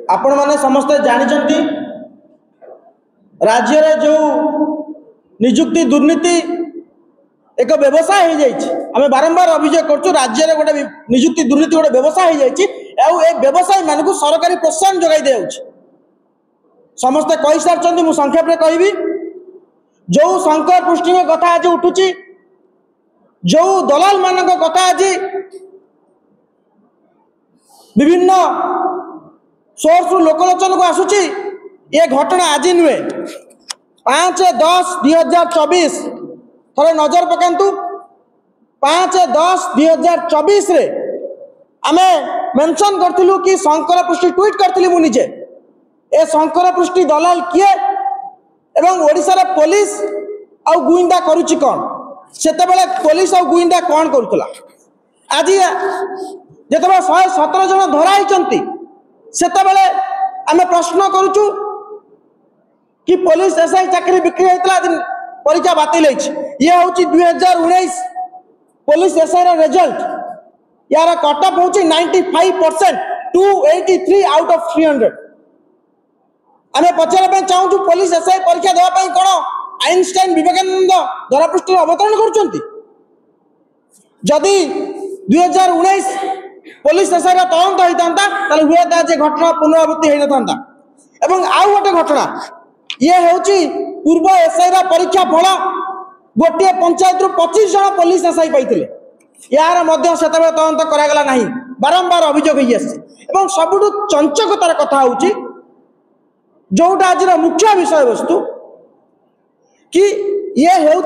आपण माने समस्त जानिचंती राज्य रे जो नियुक्ति दुर्नीति एक व्यवसाय हो जाइए। आम बारंबार अभियोग कर राज्य में गोटे नियुक्ति दुर्नीति गोटे व्यवसाय हो जाए व्यवसायी मान सरकारी प्रोत्साहन जगै दिया समस्ते कही सारी मुझे संक्षेप में कहबी जो शंकर पृष्ठी कथा आज उठुची जो दलाल मान कथा आज विभिन्न सोर्स लोकलोचन को आसूची ये घटना आज नुहे 5/10/2024 थोड़े नजर पकांतु 5/10/2024 रे आमे मेंशन करथिलु कि शंकर पृष्ठी ट्वीट करथिली मु निजे ए शंकर पृष्ठी दलाल किए एवं ओडिसा रे पुलिस आ गुइंदा करूची कोन सेते बेले पुलिस आ गुइंदा कोन करूतला आज जेतबे 117 जन धराइचंती सेते बेले आमे प्रश्न करूचु कि पुलिस एसआई चाकरी बिक्री होता परीक्षा बातिल ये हूँ 2019 पुलिस एसआई रिजल्ट यार कटअप हूँ 95% 283 आउट ऑफ 300 आम पचारे चाहूँ पुलिस एसआई परीक्षा देवाई कौन आइनस्टाइन विवेकानंद धरापृष्ठ अवतरण करुँच 2019 पुलिस एसआई तदंत होता हुए आज घटना पुनरावृत्ति हो ना एवं आउ गोटे घटना ये हूँ पूर्व एसआई परीक्षा फल गोटे पंचायत रु 25 जन पुलिस एसआई पाई यार से तदंत करागला नहीं बारंबार अभियोग हो सबुठ चंचकतार कथा हूँ जोटा आज मुख्य विषय वस्तु कि ये हूँ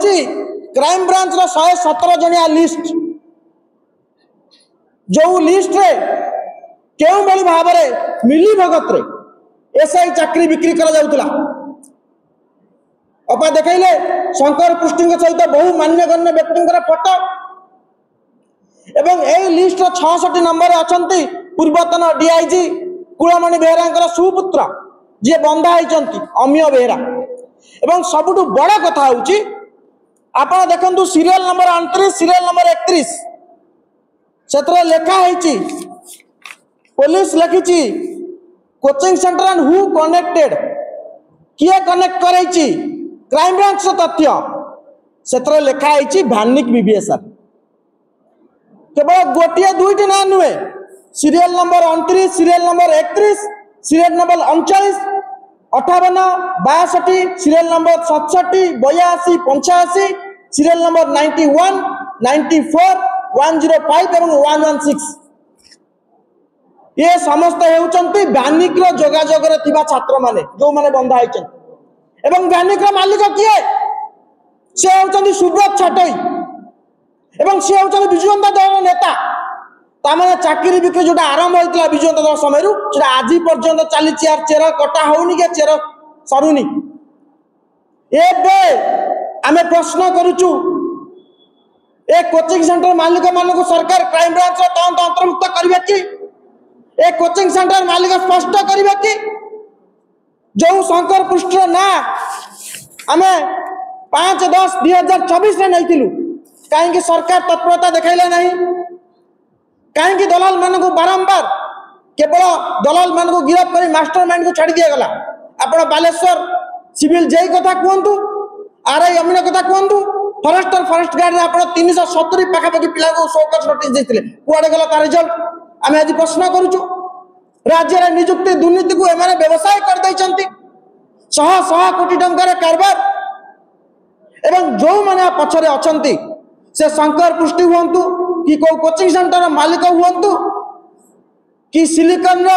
क्राइम ब्रांच 117 जनिया लिस्ट जो लिस्ट रे केउ बड़ी भाव में मिली भगत रे एसआई चाकरी बिक्री करा जाउतला अपा देखले शंकर पृष्ठी सहित बहु मान्यगण्य व्यक्ति फोटो एवं ए लिस्ट 66 नंबर अच्छा पूर्वतन डीआईजी कुलमणि बेहरा सुपुत्र जी बंधा होती अमीय बेहरा एवं सबुठ बड़ कथा हूँ आप देखु सीरियल नंबर 29 सीरियल नंबर 31 से लिखाई पुलिस लिखी coaching centre and who connected किए कनेक्ट करैछि क्राइम ब्रांच तथ्य से लिखाई भानिक बीबीएसआर केवल गोटे दुईट ना नुहे serial number 29 serial number 31 serial number 39 58 62 serial number 67 82 85 serial number 91 94 105 एवं 116 ये समस्त होती बानिक जोगाजोग छात्र माने जो माने बंधा होती एवं बानिक मालिक किए से होती सुब्रत छाटई एवं सी होती विजु जनता दल नेता तामाने चाकरी बिक्री जो आरंभ होता विजु जनता दल समय आज पर्यंत चली चेर कटा होनी के चेर सरुनी आमे प्रश्न करुचु ए कोचिंग सेंटर मालिक मान सरकार क्राइम ब्रांच तदंत अंतर्भुक्त करिवे कि ए कोचिंग सेंटर मालिक स्पष्ट करिवे कि जो शंकर पृष्ठ ना आमे 5/10/2024 रे नैथिलु कहीं सरकार तत्परता देखैला नहीं कहीं दलाल मान को बारंबार केवल दलाल मान को गिरफ्त कर मास्टरमाइंड को छाड़ी दिया गला आपण बालेश्वर सिविल जेई कथा कहतु आरआई अमीन कथा कहतु फॉरेस्ट गार्ड आप 370 पाखापाखि पिला को शोकस नोटिस देते कुआड़े गला तार रिजल्ट आम आज प्रश्न करुचु राज्य में नियुक्ति दुर्नीति को एमाने व्यवसाय कर देइचंती 100 कोटी टंकार कारबार एवं जो माने पछरे अछंती से शंकर पृष्ठी हुंतु कि को कोचिंग सेंटर मालिक हुंतु कि सिलिकन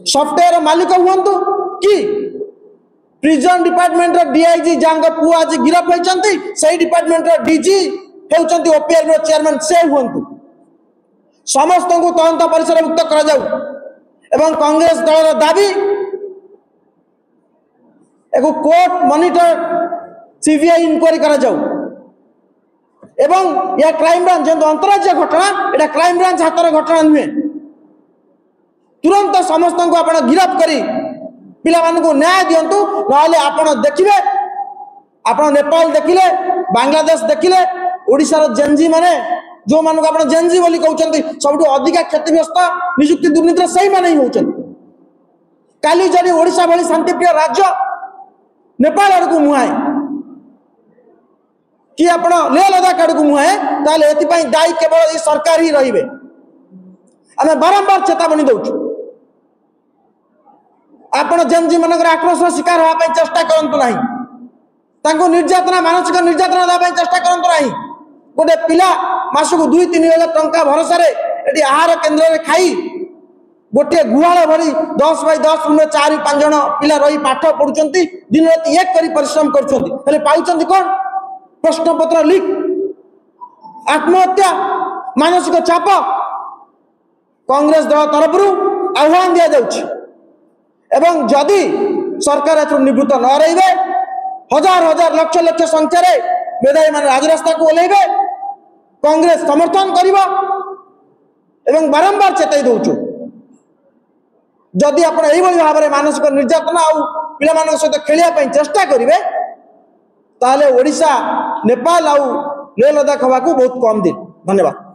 सॉफ्टवेयर मालिक हुंतु कि प्रिजन डिपार्टमेंट डीआईजी जांग पुआ आज गिरफ्त होइचंती सही डिपार्टमेंट डीजी हेउचंती ओपीआर रो चेयरमैन से हुंतु समस्त को तदंत परिसर मुक्त करा जाऊ एवं कांग्रेस दल दाबी एक कोर्ट मॉनिटर सीबीआई इंक्वायरी करा जाऊ एवं यह क्राइम ब्रांच जो अंतरराज्य घटना एटा क्राइम ब्रांच हाथर घटना नुहे तुरंत समस्त को आप गिरफ्त करी पिला को न्याय दिंतु ना आप देखिए आप नेपाल देखिले बांग्लादेश देखिले ओडिशार जेनजी माने जो मानक आप जेनजी बोली कहते सब अधिका क्षतिग्रस्त नियुक्ति दुर्नीति से ही माने ही होचंती। काली जदि ओडिशा भली शांतिप्रिय राज्य नेपाल आड़ को मुहाए कि आपण लेह लद्दाख आड़ को मुहाए ताले एथिपाई दायी केवल ये सरकार ही रहिबे। आमे बारंबार चेतावनी दउछु आपण जेमजी मनकर आक्रोश शिकार होगा चेष्टा करंतु नाही, तांको निर्यातना मानसिक निर्यातना देवा चेष्टा करंतु नाही। गोटे पिला मासको 2-3 हजार टंका भरोसा एटी आहार केन्द्र में खाई गोटे गुहाल भरी 10 बाय 10 रूम 4-5 जन पिला रही पाठ पढ़ुचंती, दिन राति एक करी परिश्रम करचंती, हेले पाउचंती कोन? प्रश्न पत्र लीक, आत्महत्या, मानसिक चाप। कांग्रेस दल तरफ आह्वान दिया जाउछि एवं जदि सरकार एथु निवृत्त न रहिबे हजार हजार लक्ष लक्ष संख्या रे मेधावी मान राजरास्ता को ओल्लैबे, कांग्रेस समर्थन करिबो एवं बारंबार चेताई दउछु जदि आपण एई भाव में मानसिक निर्यातना आ पिला मान सहित खेलिया पई चेष्टा करिवे ताले ओडिशा नेपाल आ लेह लद्दाख हवा को बहुत कम दिन। धन्यवाद।